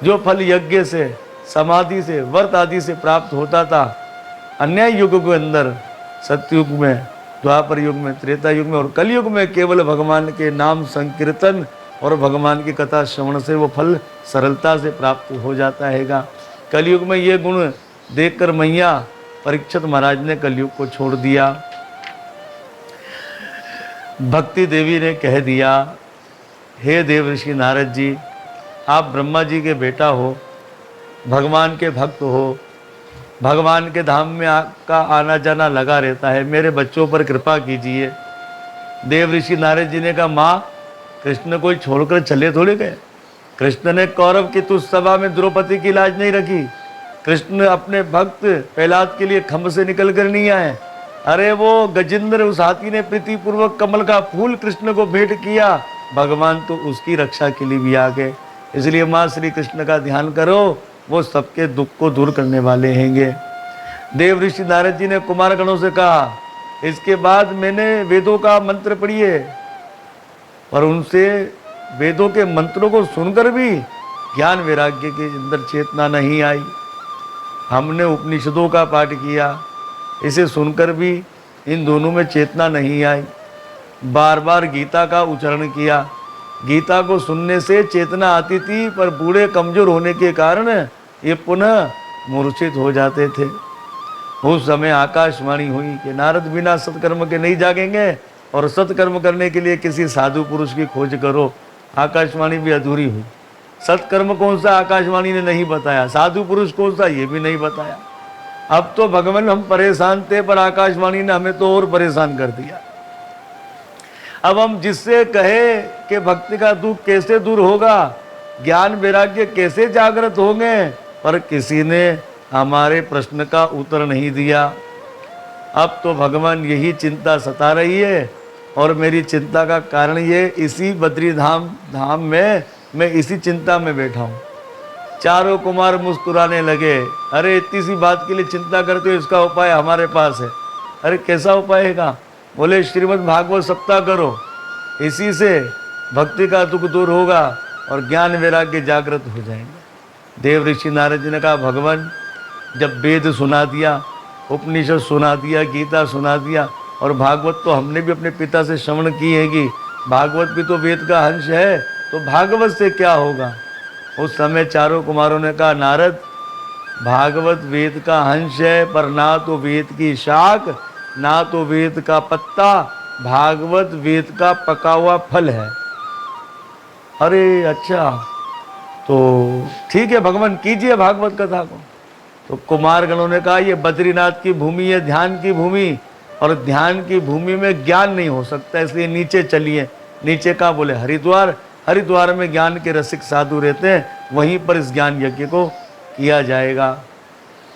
जो फल यज्ञ से, समाधि से, व्रत आदि से प्राप्त होता था अन्य युग के अंदर, सतयुग में, द्वापर युग में, त्रेता युग में और कलयुग में, केवल भगवान के नाम संकीर्तन और भगवान की कथा श्रवण से वो फल सरलता से प्राप्त हो जाता हैगा। कलयुग में ये गुण देखकर मैया परीक्षित महाराज ने कलयुग को छोड़ दिया। भक्ति देवी ने कह दिया, हे देव ऋषि नारद जी, आप ब्रह्मा जी के बेटा हो, भगवान के भक्त हो, भगवान के धाम में का आना जाना लगा रहता है, मेरे बच्चों पर कृपा कीजिए। देव ऋषि नारद जी ने कहा, माँ कृष्ण को छोड़कर चले थोड़े गए। कृष्ण ने कौरव की तुझ सभा में द्रौपदी की लाज नहीं रखी। कृष्ण अपने भक्त प्रहलाद के लिए खम्भ से निकल कर नहीं आए। अरे वो गजेंद्र उस हाथी ने प्रीतिपूर्वक कमल का फूल कृष्ण को भेंट किया, भगवान तो उसकी रक्षा के लिए भी आ गए। इसलिए माँ श्री कृष्ण का ध्यान करो, वो सबके दुख को दूर करने वाले हैंगे। देव ऋषि नारद जी ने कुमार गणों से कहा, इसके बाद मैंने वेदों का मंत्र पढ़िए, पर उनसे वेदों के मंत्रों को सुनकर भी ज्ञान वैराग्य के अंदर चेतना नहीं आई। हमने उपनिषदों का पाठ किया, इसे सुनकर भी इन दोनों में चेतना नहीं आई। बार बार गीता का उच्चारण किया, गीता को सुनने से चेतना आती थी, पर बूढ़े कमजोर होने के कारण ये पुनः मूर्छित हो जाते थे। उस समय आकाशवाणी हुई कि नारद बिना सत्कर्म के नहीं जागेंगे और सत्कर्म करने के लिए किसी साधु पुरुष की खोज करो। आकाशवाणी भी अधूरी हुई। सत्कर्म कौन सा आकाशवाणी ने नहीं बताया, साधु पुरुष कौन सा ये भी नहीं बताया। अब तो भगवान हम परेशान थे, पर आकाशवाणी ने हमें तो और परेशान कर दिया। अब हम जिससे कहे कि भक्ति का दुख कैसे दूर होगा, ज्ञान वैराग्य कैसे जागृत होंगे, पर किसी ने हमारे प्रश्न का उत्तर नहीं दिया। अब तो भगवान यही चिंता सता रही है और मेरी चिंता का कारण ये, इसी बद्री धाम में मैं इसी चिंता में बैठा हूँ। चारों कुमार मुस्कुराने लगे, अरे इतनी सी बात के लिए चिंता करते हो, इसका उपाय हमारे पास है। अरे कैसा उपाय है? बोले श्रीमद् भागवत सप्ताह करो, इसी से भक्ति का दुख दूर होगा और ज्ञान वैराग्य जागृत हो जाएंगे। देव ऋषि नारद जी ने कहा, भगवान जब वेद सुना दिया, उपनिषद सुना दिया, गीता सुना दिया और भागवत तो हमने भी अपने पिता से श्रवण की हैगी, भागवत भी तो वेद का अंश है, तो भागवत से क्या होगा? उस समय चारों कुमारों ने कहा, नारद भागवत वेद का अंश है, पर ना तो वेद की शाख, ना तो वेद का पत्ता, भागवत वेद का पका हुआ फल है। अरे अच्छा, तो ठीक है भगवान, कीजिए भागवत कथा को। तो कुमार गणों ने कहा, ये बद्रीनाथ की भूमि है, ध्यान की भूमि, और ध्यान की भूमि में ज्ञान नहीं हो सकता, इसलिए नीचे चलिए। नीचे का बोले हरिद्वार, हरिद्वार में ज्ञान के रसिक साधु रहते हैं, वहीं पर इस ज्ञान यज्ञ को किया जाएगा।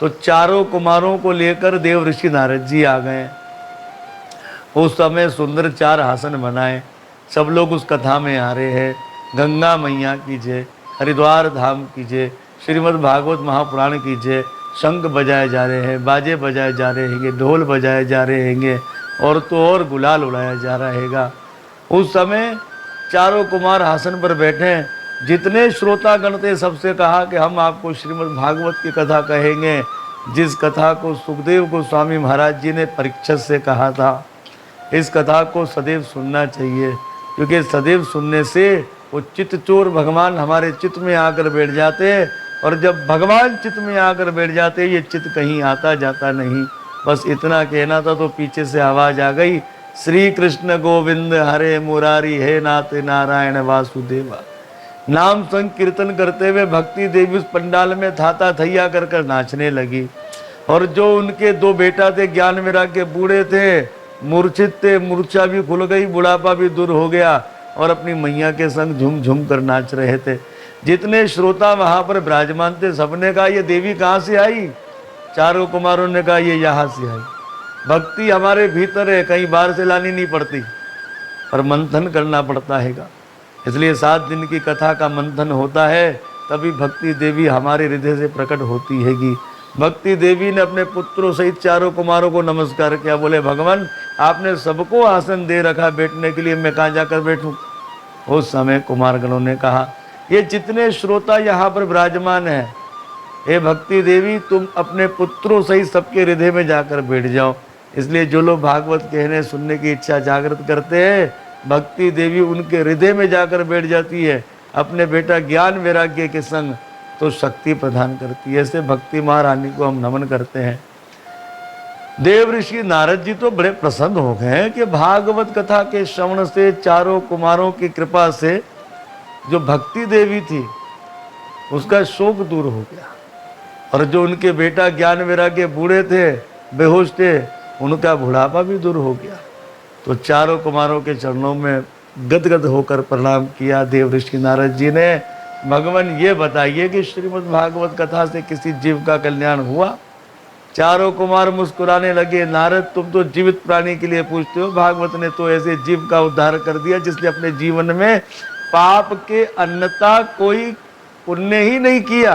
तो चारों कुमारों को लेकर देव ऋषि नारद जी आ गए। उस समय सुंदर 4 आसन बनाए, सब लोग उस कथा में आ रहे हैं। गंगा मैया की जय, हरिद्वार धाम की जय, श्रीमद् भागवत महापुराण की जय। शंख बजाए जा रहे हैं, बाजे बजाए जा रहे हैंगे, ढोल बजाए जा रहे हैंगे, और तो और गुलाल उड़ाया जा रहा हैगा। उस समय चारों कुमार आसन पर बैठे, जितने श्रोतागण थे सबसे कहा कि हम आपको श्रीमद् भागवत की कथा कहेंगे, जिस कथा को सुखदेव गोस्वामी महाराज जी ने परीक्षित से कहा था। इस कथा को सदैव सुनना चाहिए, क्योंकि सदैव सुनने से वो चित्त चोर भगवान हमारे चित्त में आकर बैठ जाते हैं, और जब भगवान चित्त में आकर बैठ जाते ये चित्त कहीं आता जाता नहीं। बस इतना कहना था, तो पीछे से आवाज़ आ गई, श्री कृष्ण गोविंद हरे मुरारी, हे नाथ नारायण वासुदेवा। नाम संकीर्तन करते हुए भक्ति देवी उस पंडाल में थाता थैया कर कर नाचने लगी। और जो उनके 2 बेटा थे, ज्ञान वैराग्य बूढ़े थे, मूर्छित थे, मूर्छा भी खुल गई, बुढ़ापा भी दूर हो गया, और अपनी मैया के संग झूम झूम कर नाच रहे थे। जितने श्रोता वहां पर विराजमान थे, सबने कहा, ये देवी कहाँ से आई? चारों कुमारों ने कहा, ये यहाँ से आई। भक्ति हमारे भीतर है, कहीं बाहर से लानी नहीं पड़ती, पर मंथन करना पड़ता हैगा। इसलिए 7 दिन की कथा का मंथन होता है, तभी भक्ति देवी हमारे हृदय से प्रकट होती हैगी। भक्ति देवी ने अपने पुत्रों सहित चारों कुमारों को नमस्कार किया। बोले, भगवान आपने सबको आसन दे रखा बैठने के लिए, मैं कहाँ जाकर बैठूं? उस समय कुमारगणों ने कहा, ये जितने श्रोता यहाँ पर विराजमान हैं, हे भक्ति देवी तुम अपने पुत्रों सहित सबके हृदय में जाकर बैठ जाओ। इसलिए जो लोग भागवत कहने सुनने की इच्छा जागृत करते हैं, भक्ति देवी उनके हृदय में जाकर बैठ जाती है, अपने बेटा ज्ञान वैराग्य के संग तो शक्ति प्रदान करती है। ऐसे भक्ति महारानी को हम नमन करते हैं। देव ऋषि नारद जी तो बड़े प्रसन्न हो गए हैं कि भागवत कथा के श्रवण से चारों कुमारों की कृपा से जो भक्ति देवी थी उसका शोक दूर हो गया, और जो उनके बेटा ज्ञान वैराग्य बूढ़े थे, बेहोश थे, उनका बुढ़ापा भी दूर हो गया। तो चारों कुमारों के चरणों में गदगद होकर प्रणाम किया देव ऋषि नारद जी ने। भगवान ये बताइए कि श्रीमद् भागवत कथा से किसी जीव का कल्याण हुआ? चारों कुमार मुस्कुराने लगे। नारद तुम तो जीवित प्राणी के लिए पूछते हो, भागवत ने तो ऐसे जीव का उद्धार कर दिया जिसने अपने जीवन में पाप के अन्यथा कोई पुण्य ही नहीं किया।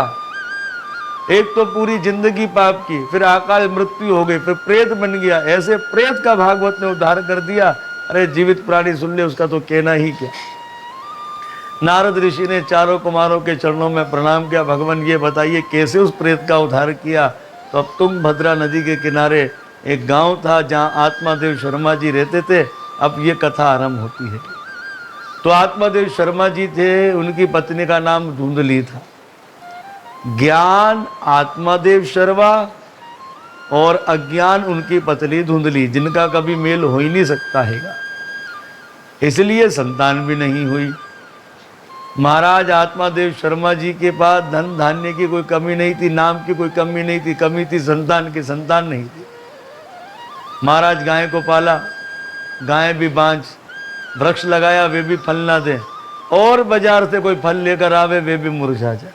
एक तो पूरी जिंदगी पाप की, फिर अकाल मृत्यु हो गई, फिर प्रेत बन गया, ऐसे प्रेत का भागवत ने उद्धार कर दिया। अरे जीवित प्राणी सुन ले, उसका तो कहना ही क्या। नारद ऋषि ने चारों कुमारों के चरणों में प्रणाम किया। भगवान ये बताइए कैसे उस प्रेत का उद्धार किया? तो अब तुंगभद्रा नदी के किनारे एक गांव था जहां आत्मादेव शर्मा जी रहते थे। अब ये कथा आरंभ होती है। तो आत्मादेव शर्मा जी थे, उनकी पत्नी का नाम धुंधली था। ज्ञान आत्मादेव शर्मा और अज्ञान उनकी पत्नी धुंधली, जिनका कभी मेल हो ही नहीं सकता हैगा, इसलिए संतान भी नहीं हुई। महाराज आत्मादेव शर्मा जी के पास धन धान्य की कोई कमी नहीं थी, नाम की कोई कमी नहीं थी, कमी थी संतान की, संतान नहीं थी। महाराज गाय को पाला, गाय भी बांझ, वृक्ष लगाया वे भी फल ना दे, और बाजार से कोई फल लेकर आवे वे भी मुरझा जाए।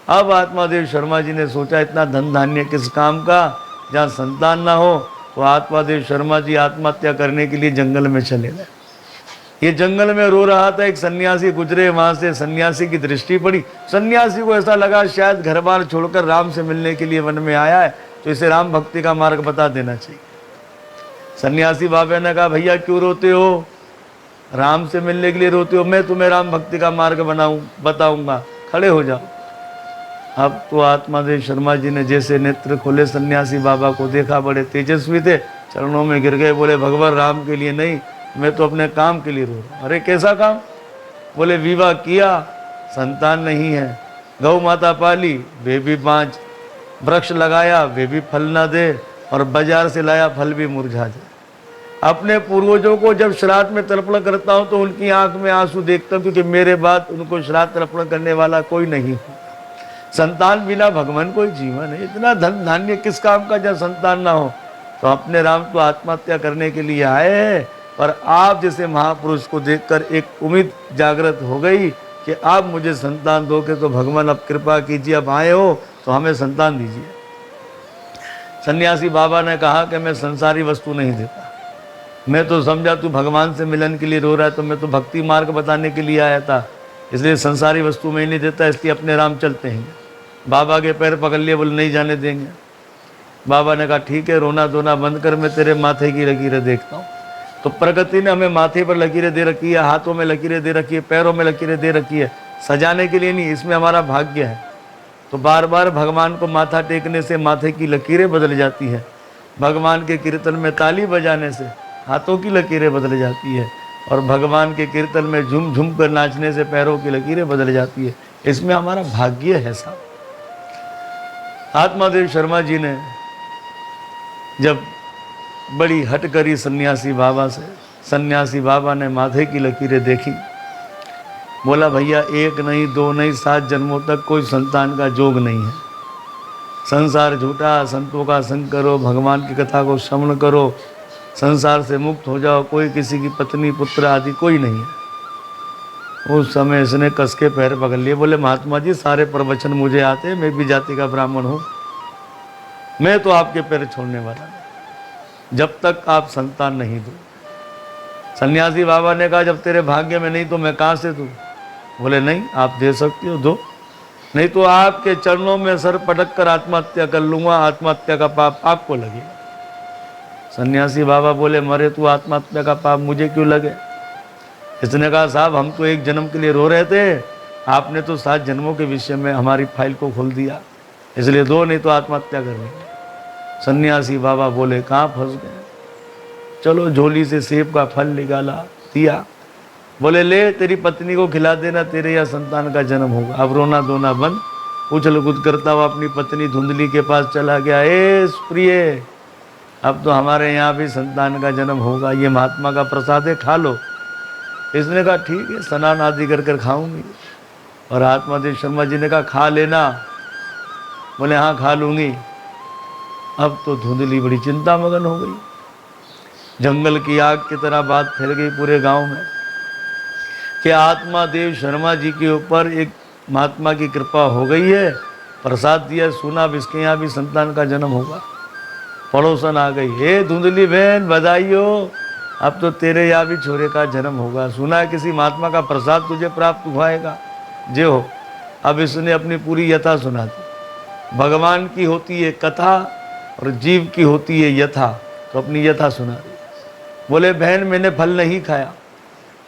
अब आत्मादेव शर्मा जी ने सोचा इतना धन धान्य किस काम का, जहाँ संतान ना हो। तो आत्मादेव शर्मा जी आत्महत्या करने के लिए जंगल में चले गए। ये जंगल में रो रहा था, एक सन्यासी गुजरे, वहां से सन्यासी की दृष्टि पड़ी। सन्यासी को ऐसा लगा शायद घर बार छोड़कर राम से मिलने के लिए वन में आया है, तो इसे राम भक्ति का मार्ग बता देना चाहिए। सन्यासी बाबा ने कहा भैया क्यों रोते हो, राम से मिलने के लिए रोते हो? मैं तुम्हें राम भक्ति का मार्ग बताऊंगा, खड़े हो जाओ। अब तो आत्मादेव शर्मा जी ने जैसे नेत्र खोले, सन्यासी बाबा को देखा, बड़े तेजस्वी थे, चरणों में गिर गए, बोले भगवान राम के लिए नहीं, मैं तो अपने काम के लिए रो रहा हूँ। अरे कैसा काम? बोले विवाह किया, संतान नहीं है, गौ माता पाली, वे भी बांझ, वृक्ष लगाया वे भी फल ना दे, और बाजार से लाया फल भी मुरझा जाए। अपने पूर्वजों को जब श्राद्ध में तर्पण करता हूँ तो उनकी आंख में आंसू देखता हूँ, क्योंकि मेरे बाद उनको श्राद्ध तर्पण करने वाला कोई नहीं हो। संतान बिना भगवान कोई जीवन है। इतना धन धान्य किस काम का जब संतान ना हो? तो अपने राम तो आत्महत्या करने के लिए आए हैं, पर आप जैसे महापुरुष को देखकर एक उम्मीद जागृत हो गई कि आप मुझे संतान दोगे तो भगवान अब कृपा कीजिए, अब आए हो तो हमें संतान दीजिए। सन्यासी बाबा ने कहा कि मैं संसारी वस्तु नहीं देता, मैं तो समझा तू भगवान से मिलन के लिए रो रहा है, तो मैं तो भक्ति मार्ग बताने के लिए आया था, इसलिए संसारी वस्तु मैं नहीं देता, इसलिए अपने राम चलते हैं। बाबा के पैर पकड़ लिए, बोले नहीं जाने देंगे। बाबा ने कहा ठीक है, रोना धोना बंद कर, मैं तेरे माथे की लकीरें देखता हूँ। तो प्रकृति ने हमें माथे पर लकीरें दे रखी है, हाथों में लकीरें दे रखी है, पैरों में लकीरें दे रखी है, सजाने के लिए नहीं, इसमें हमारा भाग्य है। तो बार बार भगवान को माथा टेकने से माथे की लकीरें बदल जाती है, भगवान के कीर्तन में ताली बजाने से हाथों की लकीरें बदल जाती है, और भगवान के कीर्तन में झूम झूम कर नाचने से पैरों की लकीरें बदल जाती है। इसमें हमारा भाग्य है साहब। आत्मादेव शर्मा जी ने जब बड़ी हट करी सन्यासी बाबा से, सन्यासी बाबा ने माथे की लकीरें देखी, बोला भैया एक नहीं दो नहीं 7 जन्मों तक कोई संतान का जोग नहीं है। संसार झूठा, संतों का संग करो, भगवान की कथा को श्रवण करो, संसार से मुक्त हो जाओ, कोई किसी की पत्नी पुत्र आदि कोई नहीं है। उस समय इसने कस के पैर पकड़ लिए, बोले महात्मा जी सारे प्रवचन मुझे आते हैं, मैं भी जाति का ब्राह्मण हूँ, मैं तो आपके पैर छोड़ने वाला नहीं जब तक आप संतान नहीं दो। सन्यासी बाबा ने कहा जब तेरे भाग्य में नहीं तो मैं कहाँ से दूँ? बोले नहीं आप दे सकते हो, दो, नहीं तो आपके चरणों में सर पटक कर आत्महत्या कर लूँगा, आत्महत्या का पाप आपको लगेगा। सन्यासी बाबा बोले मरे तू, आत्महत्या का पाप मुझे क्यों लगे? इसने कहा साहब हम तो एक जन्म के लिए रो रहे थे, आपने तो 7 जन्मों के विषय में हमारी फाइल को खोल दिया, इसलिए दो, नहीं तो आत्महत्या कर लेंगे। सन्यासी बाबा बोले कहाँ फंस गए, चलो झोली से सेब का फल निकाला, दिया। बोले ले तेरी पत्नी को खिला देना, तेरे या संतान का जन्म होगा। अब रोना धोना बंद, उछल कूद करता हुआ अपनी पत्नी धुंधली के पास चला गया। ए प्रिय, अब तो हमारे यहाँ भी संतान का जन्म होगा, ये महात्मा का प्रसाद है, खा लो। इसने कहा ठीक है, स्नान आदि कर कर खाऊंगी। और आत्मादेव शर्मा जी ने कहा खा लेना। बोले हाँ खा लूँगी। अब तो धुंधली बड़ी चिंता मगन हो गई, जंगल की आग की तरह बात फैल गई पूरे गांव में कि आत्मादेव शर्मा जी के ऊपर एक महात्मा की कृपा हो गई है, प्रसाद दिया, सुना अब इसके यहाँ भी संतान का जन्म होगा। पड़ोसन आ गई, हे धुंधली बहन बधाई हो, अब तो तेरे यहाँ भी छोरे का जन्म होगा, सुना है किसी महात्मा का प्रसाद तुझे प्राप्त हुआएगा, जे हो। अब इसने अपनी पूरी यथा सुना दी। भगवान की होती है कथा और जीव की होती है यथा, तो अपनी यथा सुना दी। बोले बहन मैंने फल नहीं खाया,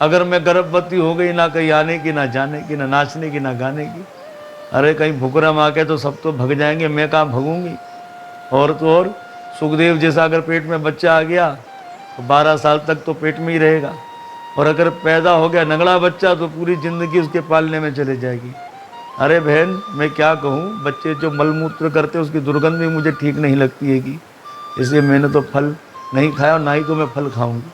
अगर मैं गर्भवती हो गई, ना कहीं आने की, ना जाने की, ना नाचने की, ना गाने की। अरे कहीं भुकरम आ के तो सब तो भग जाएंगे, मैं कहाँ भगूंगी। और तो और सुखदेव जैसा अगर पेट में बच्चा आ गया तो 12 साल तक तो पेट में ही रहेगा, और अगर पैदा हो गया नगड़ा बच्चा तो पूरी ज़िंदगी उसके पालने में चले जाएगी। अरे बहन मैं क्या कहूँ, बच्चे जो मलमूत्र करते उसकी दुर्गंध भी मुझे ठीक नहीं लगती है कि, इसलिए मैंने तो फल नहीं खाया और ना ही तो मैं फल खाऊंगी।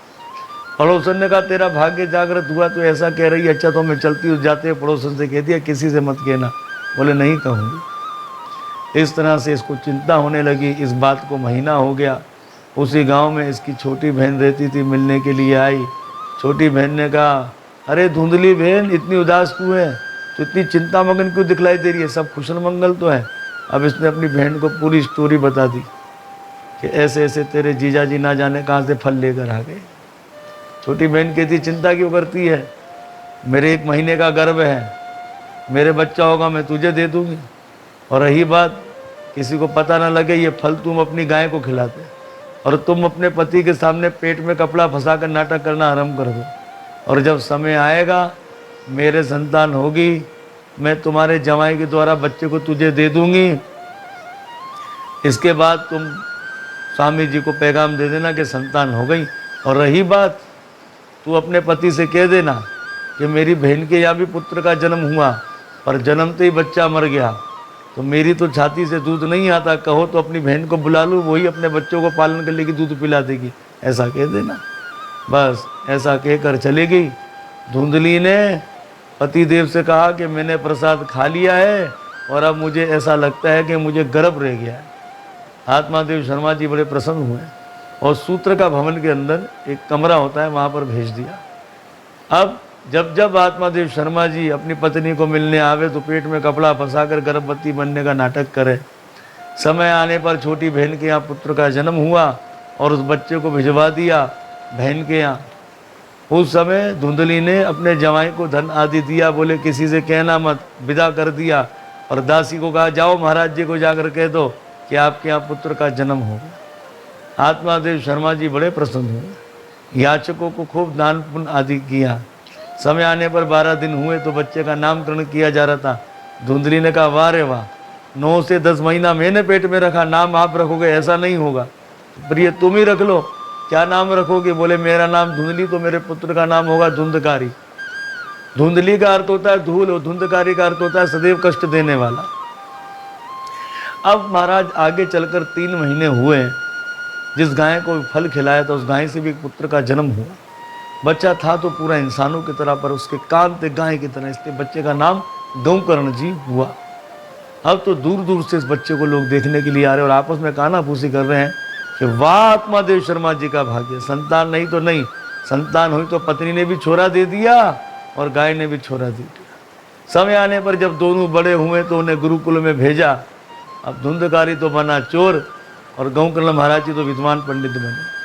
पड़ोसन ने कहा तेरा भाग्य जागृत हुआ तो ऐसा कह रही है, अच्छा तो मैं चलती हूँ। जाते हुए पड़ोसन से कह दिया किसी से मत कहना। बोले नहीं कहूँगी। इस तरह से इसको चिंता होने लगी। इस बात को महीना हो गया। उसी गांव में इसकी छोटी बहन रहती थी, मिलने के लिए आई। छोटी बहन ने कहा अरे धुंधली बहन इतनी उदास क्यों है, तो इतनी चिंता मगन क्यों दिखलाई दे रही है, सब कुशल मंगल तो है। अब इसने अपनी बहन को पूरी स्टोरी बता दी कि ऐसे ऐसे तेरे जीजा जी ना जाने कहाँ से फल लेकर आ गए। छोटी बहन कहती चिंता क्यों करती है, मेरे 1 महीने का गर्भ है, मेरे बच्चा होगा मैं तुझे दे दूंगी। और रही बात किसी को पता ना लगे, ये फल तुम अपनी गाय को खिलाते और तुम अपने पति के सामने पेट में कपड़ा फंसा कर नाटक करना आरम्भ कर दो। और जब समय आएगा मेरे संतान होगी, मैं तुम्हारे जमाई के द्वारा बच्चे को तुझे दे दूंगी। इसके बाद तुम स्वामी जी को पैगाम दे देना कि संतान हो गई। और रही बात, तू अपने पति से कह देना कि मेरी बहन के यहाँ भी पुत्र का जन्म हुआ, पर जन्मते ही बच्चा मर गया, तो मेरी तो छाती से दूध नहीं आता, कहो तो अपनी बहन को बुला लूँ, वही अपने बच्चों को पालन कर लेगी, दूध पिला देगी, ऐसा कह देना। बस ऐसा कहकर चली गई। धुंधली ने पति देव से कहा कि मैंने प्रसाद खा लिया है और अब मुझे ऐसा लगता है कि मुझे गर्भ रह गया है। आत्मादेव शर्मा जी बड़े प्रसन्न हुए और सूत्र का भवन के अंदर एक कमरा होता है, वहाँ पर भेज दिया। अब जब जब आत्मादेव शर्मा जी अपनी पत्नी को मिलने आवे तो पेट में कपड़ा फंसाकर गर्भवती बनने का नाटक करे। समय आने पर छोटी बहन के यहाँ पुत्र का जन्म हुआ और उस बच्चे को भिजवा दिया बहन के यहाँ। उस समय धुंधली ने अपने जवाई को धन आदि दिया, बोले किसी से कहना मत, विदा कर दिया। और दासी को कहा जाओ महाराज जी को जाकर कह दो कि आपके यहाँ पुत्र का जन्म हो गया। आत्मादेव शर्मा जी बड़े प्रसन्न हुए, याचकों को खूब दान पुण्य आदि किया। समय आने पर 12 दिन हुए तो बच्चे का नामकरण किया जा रहा था। धुंधली ने कहा वाह रे वाह, 9 से 10 महीना मैंने पेट में रखा, नाम आप रखोगे ऐसा नहीं होगा, प्रिय तुम ही रख लो। क्या नाम रखोगे? बोले मेरा नाम धुंधली, तो मेरे पुत्र का नाम होगा धुंधकारी। धुंधली का अर्थ होता है धूल और धुंधकारी का अर्थ होता है सदैव कष्ट देने वाला। अब महाराज आगे चलकर 3 महीने हुए, जिस गाय को फल खिलाया था उस गाय से भी एक पुत्र का जन्म हुआ। बच्चा था तो पूरा इंसानों की तरह, पर उसके कान थे गाय की तरह, इसलिए बच्चे का नाम गौकर्ण जी हुआ। अब तो दूर दूर से इस बच्चे को लोग देखने के लिए आ रहे और आपस में कानाफूसी कर रहे हैं कि वाह आत्मादेव शर्मा जी का भाग्य, संतान नहीं तो नहीं, संतान हुई तो पत्नी ने भी छोरा दे दिया और गाय ने भी छोरा दे दिया। समय आने पर जब दोनों बड़े हुए तो उन्हें गुरुकुल में भेजा। अब धुंधकारी तो बना चोर और गौकर्ण महाराज जी तो विद्वान पंडित बने।